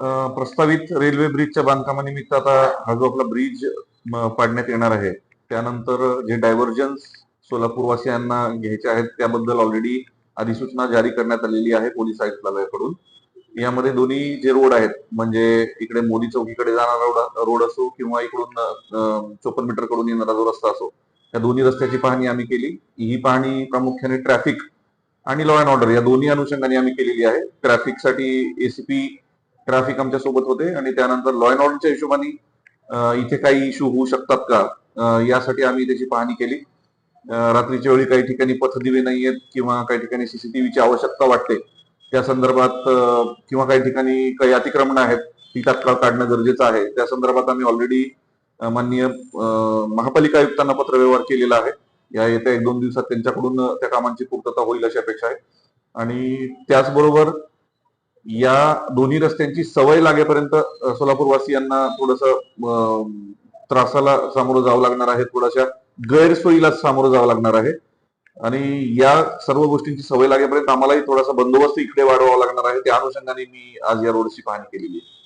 प्रस्तावित रेल्वे ब्रिजच्या बांधकामानिमित्त आता हा जो आपला ब्रिज पाडण्यात येणार आहे, त्यानंतर जे डायव्हर्जन्स सोलापूरवासियांना घ्यायचे आहेत त्याबद्दल ऑलरेडी अधिसूचना जारी करण्यात आलेली आहे पोलीस आयुक्तालयाकडून. यामध्ये दोन्ही जे रोड आहेत, म्हणजे इकडे मोदी चौकीकडे जाणारा रोड असो किंवा इकडून 54 मीटर कडून येणारा जो रस्ता असो, त्या दोन्ही रस्त्याची पाहणी आम्ही केली. ही पाहणी प्रामुख्याने ट्रॅफिक आणि लॉ अँड ऑर्डर या दोन्ही अनुषंगाने आम्ही केलेली आहे. ट्रॅफिकसाठी एसीपी ट्रॅफिक आमच्या सोबत होते आणि त्यानंतर लॉ अँड ऑर्डरच्या हिशोबाने इथे काही इश्यू होऊ शकतात का, यासाठी आम्ही त्याची पाहणी केली. रात्रीच्या वेळी काही ठिकाणी पथदिवे नाहीयेत किंवा काही ठिकाणी सीसीटीव्हीची आवश्यकता वाटते, त्या संदर्भात किंवा काही ठिकाणी काही अतिक्रमण आहेत ती तात्काळ काढणं गरजेचं आहे. त्या संदर्भात आम्ही ऑलरेडी माननीय महापालिका आयुक्तांना पत्रव्यवहार केलेला आहे. या येत्या 1-2 दिवसात त्यांच्याकडून त्या कामांची पूर्तता होईल अशी अपेक्षा आहे. आणि त्याचबरोबर या दोन्ही रस्त्यांची सवय लागेपर्यंत सोलापूरवासियांना थोडस त्रासाला सामोरं जावं लागणार आहे, थोड्याशा गैरसोयीला सामोरं जावं लागणार आहे. आणि या सर्व गोष्टींची सवय लागेपर्यंत आम्हालाही थोडासा बंदोबस्त इकडे वाढवावा लागणार आहे. त्या अनुषंगाने मी आज या रोडची पाहणी केलेली आहे.